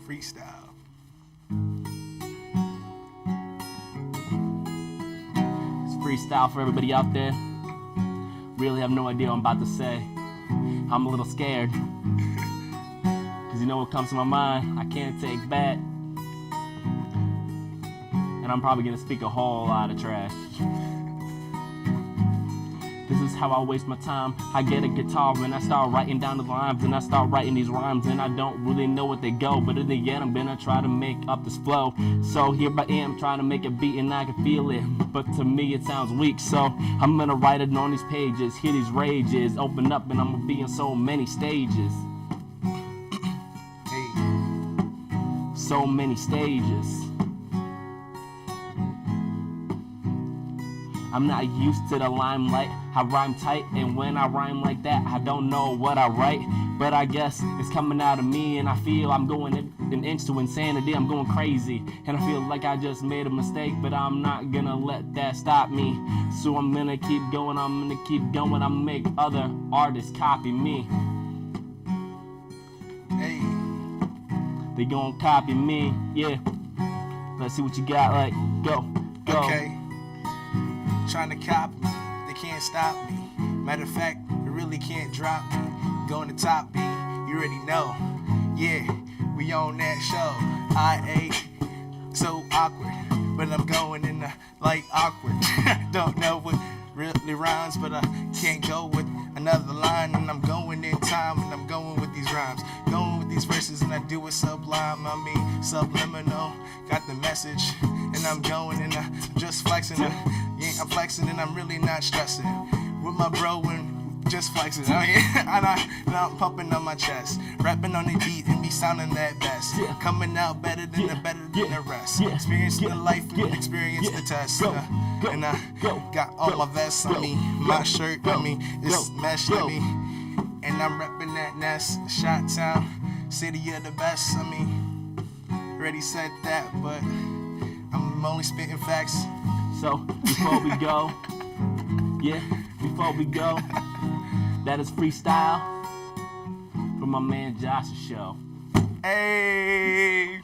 freestyle. It's freestyle for everybody out there. Really have no idea what I'm about to say. I'm a little scared. Cause you know what comes to my mind, I can't take back. And I'm probably gonna speak a whole lot of trash. This is how I waste my time. I get a guitar and I start writing down the lines, and I start writing these rhymes, and I don't really know what they go, but in the end I'm gonna try to make up this flow. So here I am trying to make a beat and I can feel it, but to me it sounds weak. So I'm gonna write it on these pages, hear these rages, open up, and I'm gonna be on so many stages. So many stages. I'm not used to the limelight. I rhyme tight, and when I rhyme like that, I don't know what I write, but I guess it's coming out of me, and I feel I'm going an inch to insanity. I'm going crazy, and I feel like I just made a mistake, but I'm not gonna let that stop me. So I'm gonna keep going, I'm gonna keep going, I'm gonna make other artists copy me. Hey. They gon' copy me, yeah. Let's see what you got, like, go. Okay. Trying to copy me, they can't stop me. Matter of fact, they really can't drop me. Going to top B, you already know. Yeah, we on that show. I ain't so awkward, but I'm going in the like awkward. Don't know what really rhymes, but I can't go with another line, and I'm going in time, and I'm going with these rhymes, going with these verses, and I do it sublime. I mean subliminal. Got the message, and I'm going and I'm just flexing. Yeah, I'm flexing and I'm really not stressing. With my bro and just flexing. Oh yeah, and I'm pumping on my chest, rapping on the beat and be sounding that best. Coming out better than the rest. Experiencing the life and experience the test. And I got all my vests on me, my shirt on me, it's mesh on me, and I'm repping that nest, Shot Town, city of the best. I mean, already said that, but I'm only spitting facts. So before we go, that is freestyle from my man Josh's show. Hey.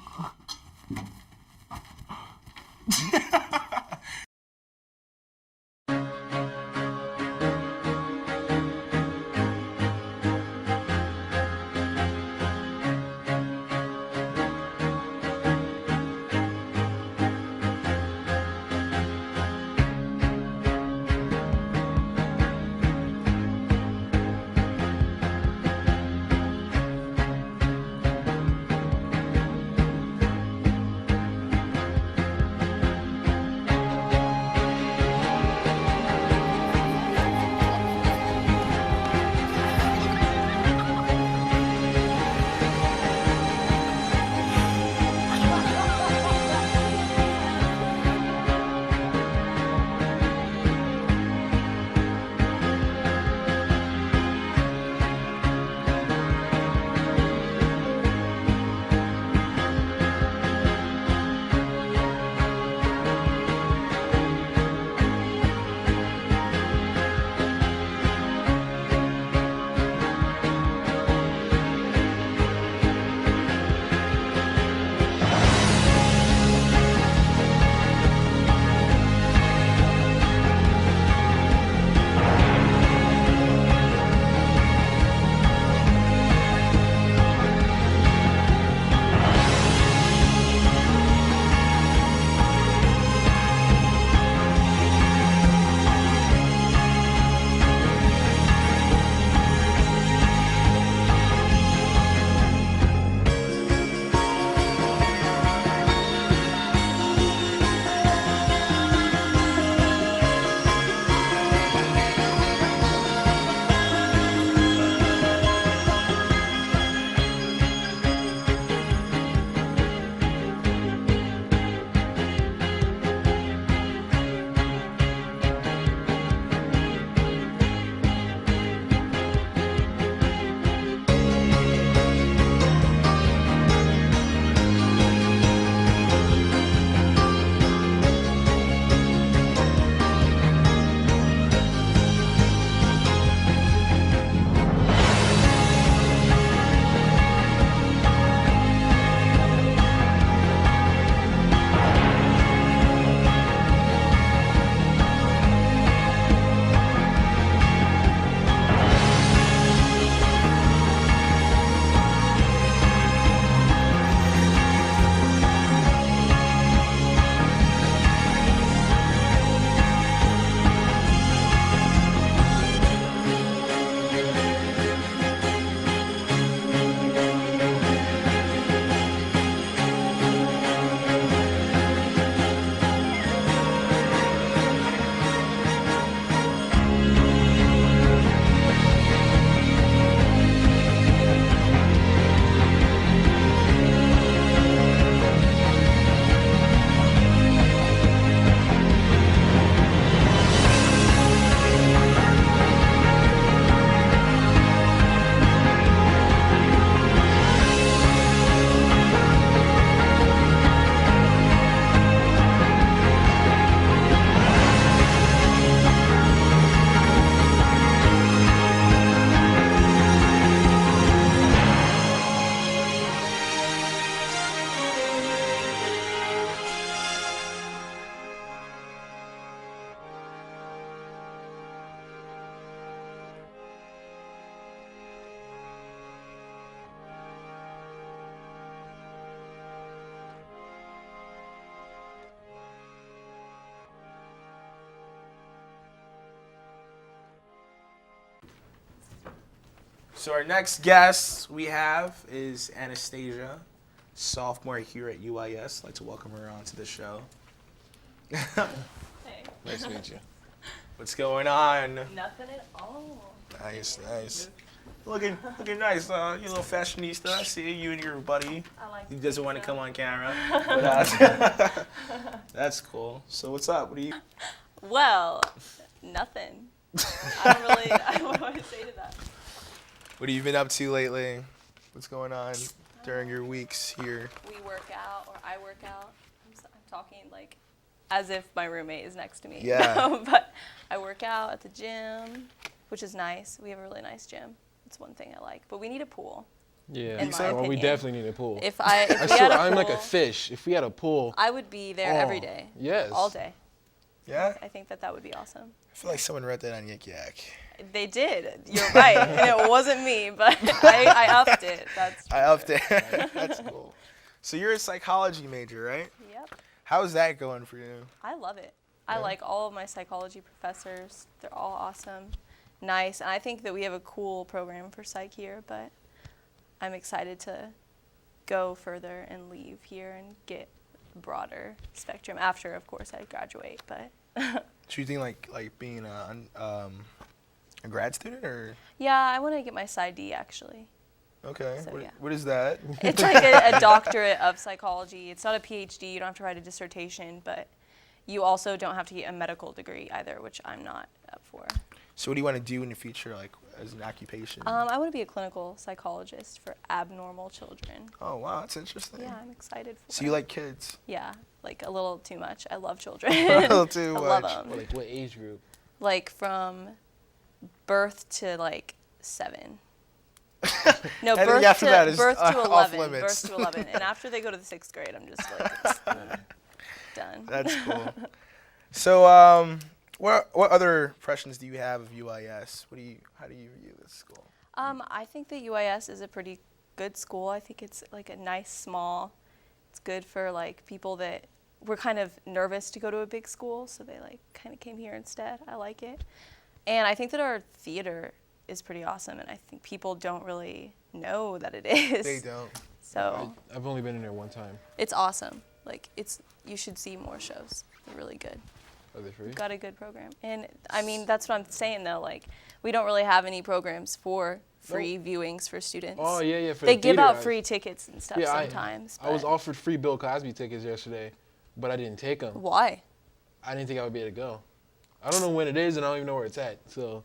So our next guest we have is Anastasia, sophomore here at UIS. I'd like to welcome her onto the show. Hey. Nice to meet you. What's going on? Nothing at all. Nice, nice. Looking nice. You little fashionista. I see you and your buddy. I like He doesn't want to pizza. come on camera. But, that's cool. So what's up? What do you? Well, nothing. I don't know what to say to that. What have you been up to lately? What's going on during your weeks here? We work out, or I work out. I'm talking like as if my roommate is next to me. Yeah. No, but I work out at the gym, which is nice. We have a really nice gym. It's one thing I like. But we need a pool. Yeah, In my well, we opinion. definitely need a pool. If we had a I'm pool, like a fish. If we had a pool, I would be there every day. Yes. All day. Yeah? I think that would be awesome. I feel like someone read that on Yik Yak. They did. You're right. And it wasn't me, but I upped it. That's true. I upped it. That's cool. So you're a psychology major, right? Yep. How's that going for you? I love it. I Yeah. like all of my psychology professors. They're all awesome, nice, and I think that we have a cool program for psych here, but I'm excited to go further and leave here and get a broader spectrum after, of course, I graduate, but Do you think like being a grad student or? yeah, I want to get my PsyD actually. Okay. So, yeah. What is that? It's like a doctorate of psychology. It's not a PhD. You don't have to write a dissertation, but you also don't have to get a medical degree either, which I'm not up for. So what do you want to do in the future, like as an occupation? I want to be a clinical psychologist for abnormal children. Oh wow, that's interesting. Yeah, I'm excited for So it. you like kids? Yeah, like a little too much. I love children. A little too I love much. them. Well, like what age group? Like from birth to like 7. No, Anything birth after to that is, birth to off 11. limits. Birth to 11, and after they go to the 6th grade, I'm just like done. That's cool. So what other impressions do you have of UIS? How do you view this school? I think that UIS is a pretty good school. I think it's like a nice small. It's good for like people that were kind of nervous to go to a big school, so they like kind of came here instead. I like it, and I think that our theater is pretty awesome, and I think people don't really know that it is. They don't. So I've only been in there one time. it's awesome. Like you should see more shows. They're really good. Are they free? Got a good program. And I mean, that's what I'm saying though, like we don't really have any programs for free viewings for students. Oh yeah, for They the give theater, out free tickets and stuff sometimes. I was but offered free Bill Cosby tickets yesterday, but I didn't take them. Why? I didn't think I would be able to go. I don't know when it is, and I don't even know where it's at. So,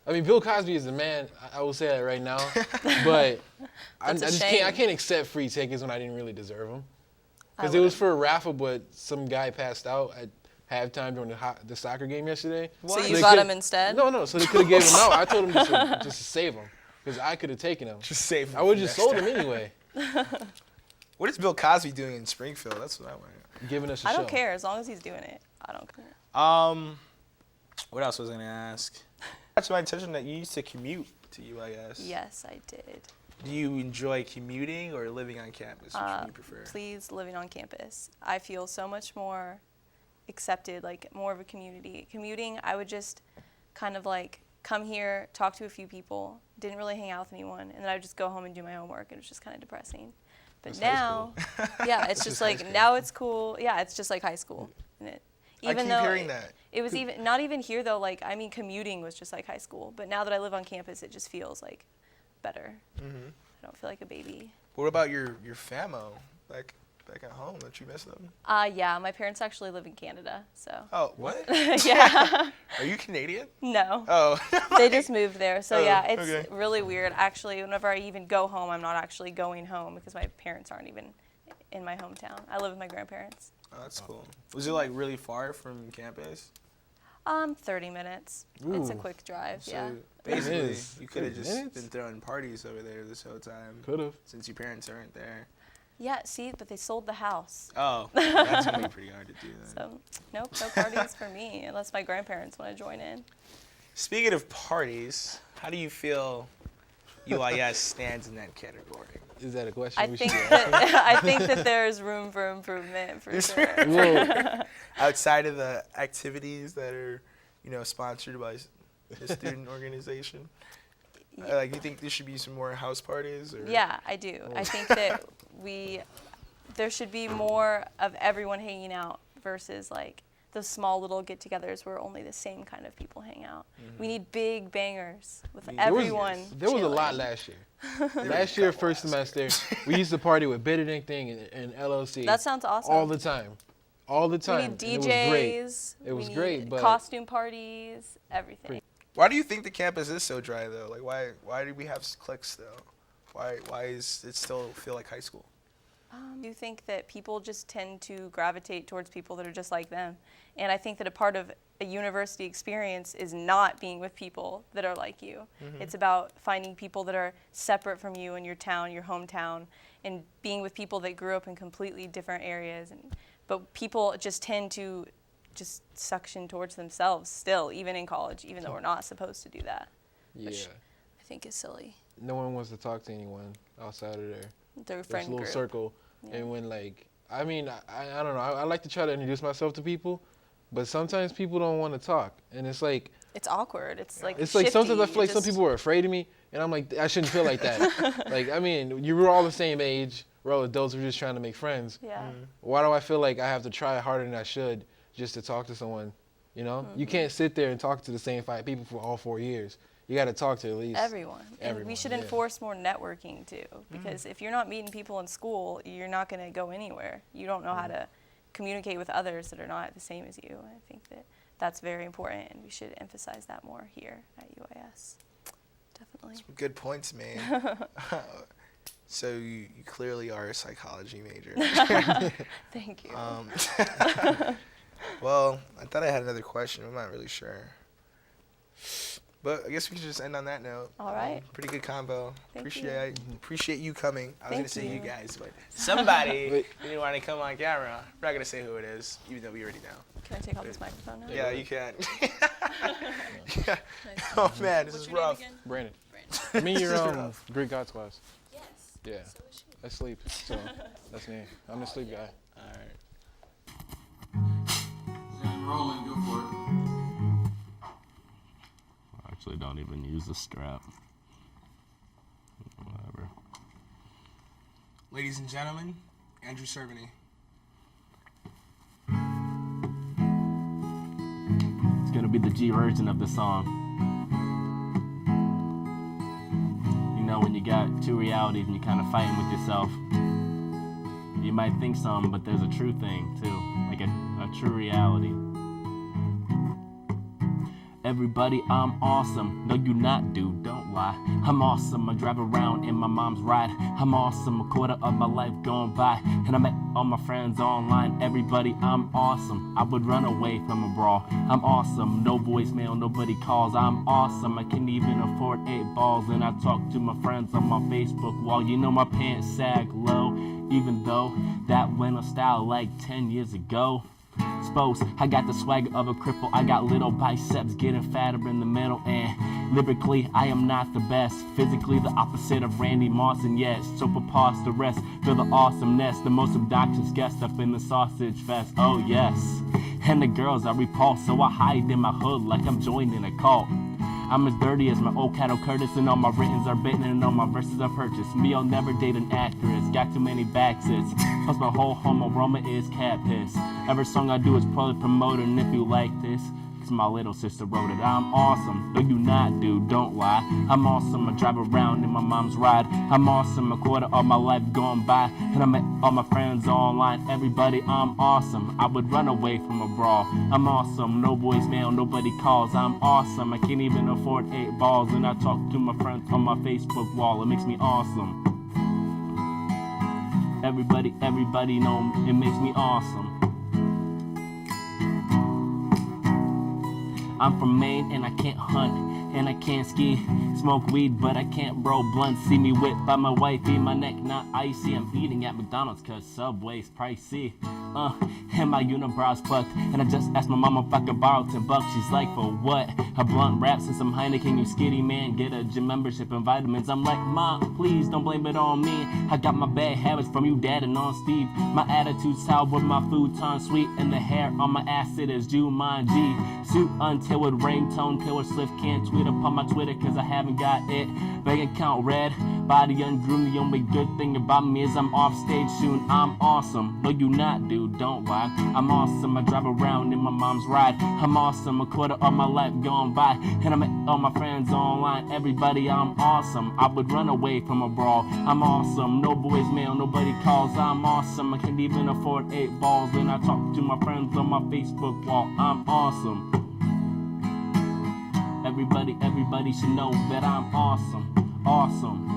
I mean, Bill Cosby is the man. I will say that right now, but I That's a just shame. can't. I can't accept free tickets when I didn't really deserve them. I Because it was would've. for a raffle, but some guy passed out at halftime during the soccer game yesterday. So they you got could- him instead? No. So they could have gave him out. I told him just to save him, because I could have taken him. Just save them I would for have just next sold time. him anyway, What is Bill Cosby doing in Springfield? That's what I want to giving us a I show. don't care as long as he's doing it. I don't care. know. What else was I gonna ask? That's my attention that you used to commute to UIS. Yes, I did. Do you enjoy commuting or living on campus? Which one do you prefer? Please, living on campus. I feel so much more accepted, like more of a community. Commuting, I would just kind of like come here, talk to a few people, didn't really hang out with anyone, and then I would just go home and do my homework, and it was just kind of depressing. But That's high now, yeah, it's just high like school. now it's cool. Yeah, it's just like high school. And it, I keep hearing that. It was even not even here though. Like I mean, commuting was just like high school. But now that I live on campus, it just feels like better. hmm I don't feel like a baby. What about your famo back at home? Don't you miss them? Yeah, my parents actually live in Canada, so Oh, what? yeah. Are you Canadian? No, Oh. they just moved there. So Oh, yeah, it's okay. really weird. Actually, whenever I even go home, I'm not actually going home because my parents aren't even in my hometown. I live with my grandparents. Oh, that's cool. Was it like really far from campus? 30 minutes. It's a Ooh. quick drive. So Yeah. basically, is. you could have 30 just minutes? been throwing parties over there this whole time. Could have. Since your parents aren't there. Yeah. See, but they sold the house. Oh, that's gonna be pretty hard to do then. So nope, no parties for me unless my grandparents want to join in. Speaking of parties, how do you feel UIS stands in that category? Is that a question? I we think should that I think that there's room for improvement for Is sure. there- Well, Outside of the activities that are, sponsored by the student organization. Like, you think there should be some more house parties? Or? Yeah, I do. I think that there should be more of everyone hanging out versus like those small little get-togethers where only the same kind of people hang out. We need big bangers with everyone. There was a chilling. lot last year. Last year, first semester, we used to party with Benedict and LLC. That sounds awesome. All the time. All the time. We need And DJs. It was we great, need but costume parties, everything. Why do you think the campus is so dry though? Like, why do we have cliques though? Why is it still feel like high school? I do think that people just tend to gravitate towards people that are just like them. And I think that a part of a university experience is not being with people that are like you. It's about finding people that are separate from you in your town, your hometown, and being with people that grew up in completely different areas. But people just tend to just suction towards themselves still, even in college, even though we're not supposed to do that. yeah, Which I think is silly. no one wants to talk to anyone outside of Their their friend little group. circle. Yeah. And when like, I mean, I don't know. I like to try to introduce myself to people, but sometimes people don't want to talk, and it's like It's awkward. It's like sometimes I feel like some Just- people are afraid of me, and I'm like, I shouldn't feel like that. Like, I mean, you were all the same age. We're all adults. We're just trying to make friends. Yeah. Why do I feel like I have to try harder than I should just to talk to someone? You know, you can't sit there and talk to the same 5 people for all 4 years. You got to talk to at least Everyone. And we Everyone, should yeah. enforce more networking too, because if you're not meeting people in school, you're not going to go anywhere. You don't know how to communicate with others that are not the same as you. I think that that's very important, and we should emphasize that more here at UIS. Definitely. Some good points, man. So you clearly are a psychology major. Thank you. Well, I thought I had another question. I'm not really sure. But I guess we should just end on that note. All right. Pretty good combo. Thank you. Appreciate you coming. I was Thank going to say you you. guys, but somebody didn't want to come on camera. We're not going to say who it is, even though we already know. Can I take off this microphone now? Yeah, you can. Yeah. Nice. Oh, man, this What's is your name rough. again? Brandon. Brandon. Me, your Greek gods class. Yes. Yeah, So is she. I sleep, so that's me. I'm the sleep guy. All right. And rolling, go for it. I actually don't even use the strap. Whatever. Ladies and gentlemen, Andrew Cervany. It's gonna be the G version of the song. You know, when you got 2 realities and you're kind of fighting with yourself, you might think something, but there's a true thing too, like a true reality. Everybody, I'm awesome. No, you not, dude. Don't lie. I'm awesome. I drive around in my mom's ride. I'm awesome. A quarter of my life gone by, and I met all my friends online. Everybody, I'm awesome. I would run away from a brawl. I'm awesome. No voicemail, nobody calls. I'm awesome. I can even afford 8 balls, and I talk to my friends on my Facebook wall. You know my pants sag low, even though that went on style like 10 years ago. Suppose I got the swagger of a cripple. I got little biceps getting fatter in the middle, and lyrically I am not the best. Physically the opposite of Randy Moss, and yes, so preposterous. Feel the awesomeness, the most obnoxious guest up in the sausage fest. Oh yes, and the girls I repulse, so I hide in my hood like I'm joining a cult. I'm as dirty as my old Cattle Curtis, and all my writtens are bitten and all my verses are purchased. Me, I'll never date an actress, got too many backsits. Plus my whole home aroma is cat piss. Every song I do is probably promoted, and if you like this, it's my little sister wrote it. I'm awesome, no you not, dude, don't lie. I'm awesome, I drive around in my mom's ride. I'm awesome, a quarter of my life gone by, and I met all my friends online. Everybody, I'm awesome, I would run away from a brawl. I'm awesome, no voicemail, nobody calls. I'm awesome, I can't even afford 8 balls, and I talk to my friends on my Facebook wall. It makes me awesome. Everybody know it makes me awesome. I'm from Maine and I can't hunt and I can't ski. Smoke weed but I can't roll blunts. See me whipped by my wifey, my neck not icy. I'm eating at McDonald's cause Subway's pricey. And my unibrows plucked, and I just asked my mama if I could borrow $10. She's like, for what? A blunt wraps and some Heineken, you skinny man. Get a gym membership and vitamins. I'm like, Mom, please don't blame it on me. I got my bad habits from you, Dad, and on Steve. My attitude's sour, but my futon's sweet, and the hair on my ass it is Jumanji. Suit until with ringtone, killer sliff can't tweet it up on my Twitter, cause I haven't got it. Bank account red, body ungroomed. The only good thing about me is I'm off stage soon. I'm awesome. No, you not, dude, don't lie. I'm awesome. I drive around in my mom's ride. I'm awesome. A quarter of my life gone by, and I met all my friends online. Everybody, I'm awesome. I would run away from a brawl. I'm awesome. No voicemail, nobody calls. I'm awesome. I can't even afford 8 balls. Then I talk to my friends on my Facebook wall. I'm awesome. Everybody should know that I'm awesome. Awesome.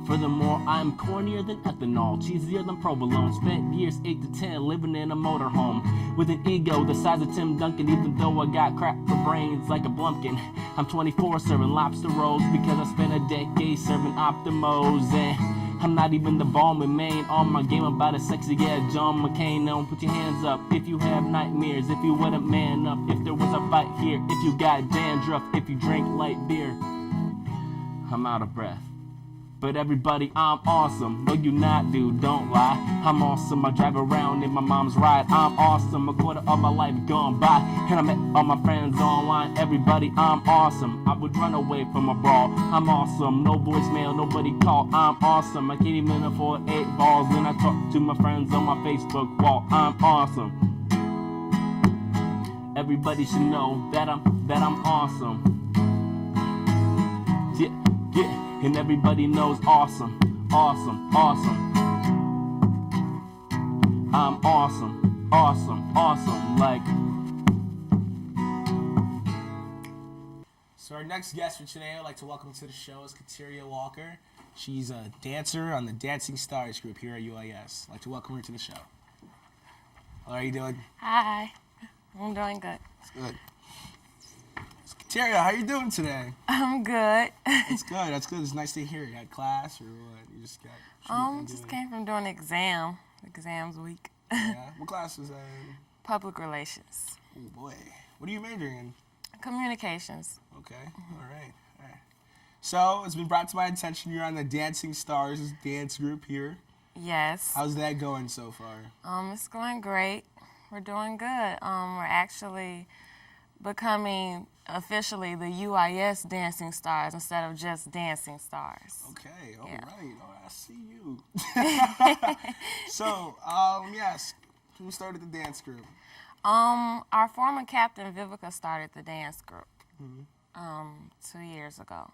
Furthermore, I'm cornier than ethanol, cheesier than provolone. Spent years 8 to 10 living in a motorhome with an ego the size of Tim Duncan, even though I got crap for brains like a blumpkin. I'm 24 serving lobster rolls because I spent a decade serving Optimos, and I'm not even the bomb in Maine. On my game about as sexy as John McCain. Now put your hands up if you have nightmares, if you wouldn't man up, if there was a fight here, if you got dandruff, if you drink light beer. I'm out of breath. But everybody, I'm awesome. No, you not, dude, don't lie. I'm awesome. I drive around in my mom's ride. I'm awesome. A quarter of my life gone by, and I met all my friends online. Everybody, I'm awesome. I would run away from a brawl. I'm awesome. No voicemail, nobody call. I'm awesome. I can't even afford 8 balls. Then I talk to my friends on my Facebook wall. I'm awesome. Everybody should know that I'm awesome. Yeah. And everybody knows awesome, awesome, awesome. I'm awesome, awesome, awesome, like. So our next guest for today, I'd like to welcome to the show is Kateria Walker. She's a dancer on the Dancing Stars group here at UIS. I'd like to welcome her to the show. How are you doing? Hi, I'm doing good. It's good. Kateria, how you doing today? I'm good. That's good. That's good. It's nice to hear. You had class or what? You just got. Just came from doing exams week. Yeah. What class was that in? Public relations. Oh boy. What are you majoring in? Communications. Okay. All right. All right. So it's been brought to my attention you're on the Dancing Stars dance group here. Yes. How's that going so far? It's going great. We're doing good. We're actually becoming officially the UIS Dancing Stars instead of just Dancing Stars. Okay, all Yeah. right. Oh, I see you. So, yes, who started the dance group? Our former captain Vivica started the dance group 2 years ago.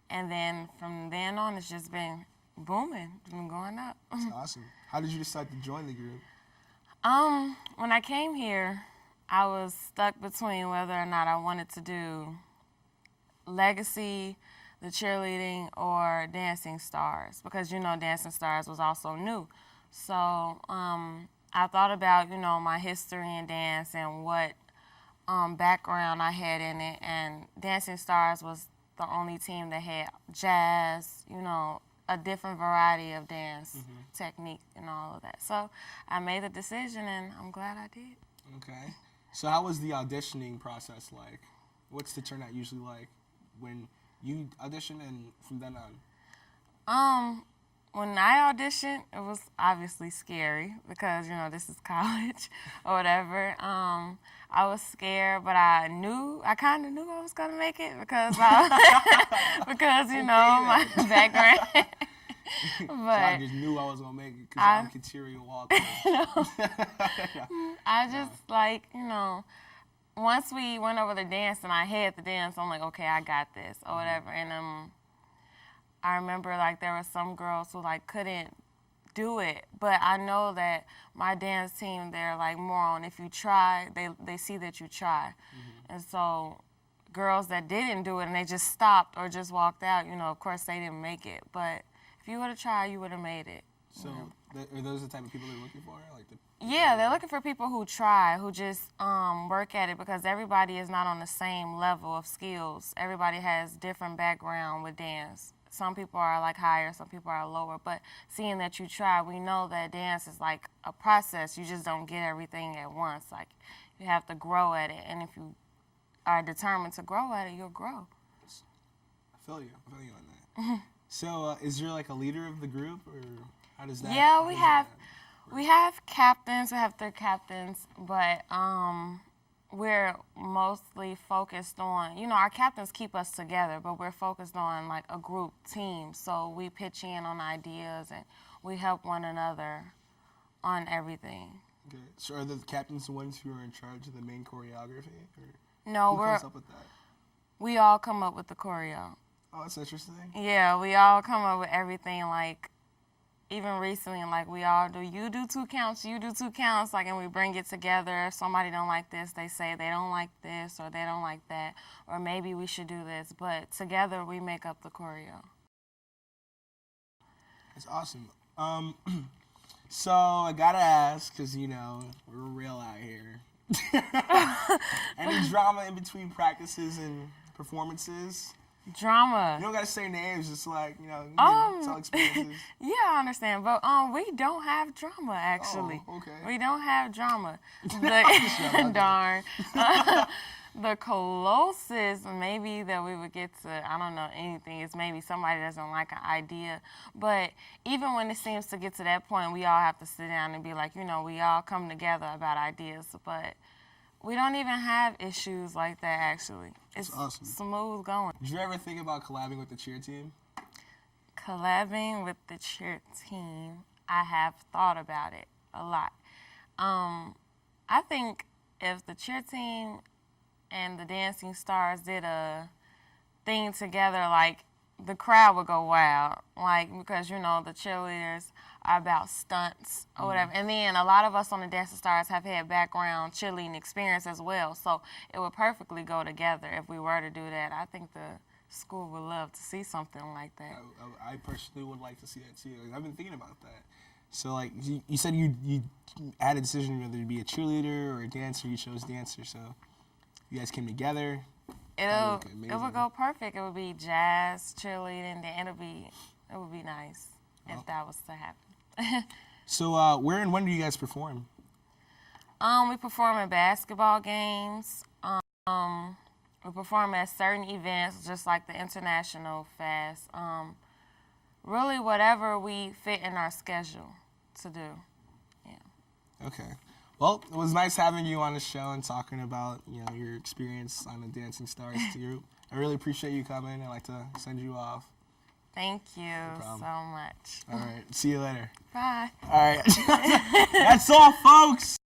And then from then on, it's just been booming. It's been going up. That's awesome. How did you decide to join the group? When I came here, I was stuck between whether or not I wanted to do Legacy, the cheerleading, or Dancing Stars, because, Dancing Stars was also new. So I thought about, my history in dance and what background I had in it, and Dancing Stars was the only team that had jazz, a different variety of dance technique and all of that. So I made the decision, and I'm glad I did. Okay. So how was the auditioning process like? What's the turnout usually like when you audition and from then on? When I auditioned, it was obviously scary because, this is college or whatever. I was scared, but I kind of knew I was going to make it because, my background. So But I just knew I was going to make it because I'm Kateria Walker. I just once we went over the dance and I had the dance, I'm like, okay, I got this or whatever. And I remember there were some girls who couldn't do it, but I know that my dance team, they're more on if you try, they see that you try. And so girls that didn't do it and they just stopped or just walked out, of course they didn't make it. But if you would have tried, you would have made it. So are those the type of people they're looking for? Yeah, they're looking for people who try, who just work at it, because everybody is not on the same level of skills. Everybody has different background with dance. Some people are higher, some people are lower, but seeing that you try, we know that dance is a process. You just don't get everything at once. You have to grow at it, and if you are determined to grow at it, you'll grow. I feel you on that. So is there a leader of the group, or how does that? Yeah, we have captains. We have 3 captains, but we're mostly focused on, our captains keep us together, but we're focused on like a group team. So we pitch in on ideas and we help one another on everything. Okay. So are the captains the ones who are in charge of the main choreography? Or No, who comes up with that? we all come up with the choreo. Oh, that's interesting. Yeah, we all come up with everything. Like even recently, like we all do. You do 2 counts. You do 2 counts. Like, and we bring it together. If somebody don't like this, they say they don't like this or they don't like that, or maybe we should do this. But together we make up the choreo. That's awesome. So I gotta ask, cause we're real out here. Any drama in between practices and performances? Drama. You don't gotta say names, just like tell experiences. Yeah, I understand, but we don't have drama actually. Oh, okay. We don't have drama. Darn. The closest maybe that we would get to, I don't know, anything is maybe somebody doesn't like an idea. But even when it seems to get to that point, we all have to sit down and be like, we all come together about ideas. But we don't even have issues like that, actually. It's awesome. Smooth going. Did you ever think about collabing with the cheer team? Collabing with the cheer team, I have thought about it a lot. I think if the cheer team and the Dancing Stars did a thing together, like, the crowd would go wild, like, because, the cheerleaders are about stunts or whatever. And then a lot of us on the Dancing Stars have had background cheerleading experience as well, so it would perfectly go together if we were to do that. I think the school would love to see something like that. I personally would like to see that too. I've been thinking about that. So, like, you said you had a decision whether to be a cheerleader or a dancer. You chose dancer, so you guys came together. It would go perfect. It would be jazz, cheerleading, then it would be nice if that was to happen. So, where and when do you guys perform? We perform at basketball games. We perform at certain events, just like the International Fest. Really, whatever we fit in our schedule to do. Yeah. Okay. Well, it was nice having you on the show and talking about your experience on the Dancing Stars group. I really appreciate you coming. I'd like to send you off. Thank you problem. so much. All right. See you later. Bye. All right. That's all, folks.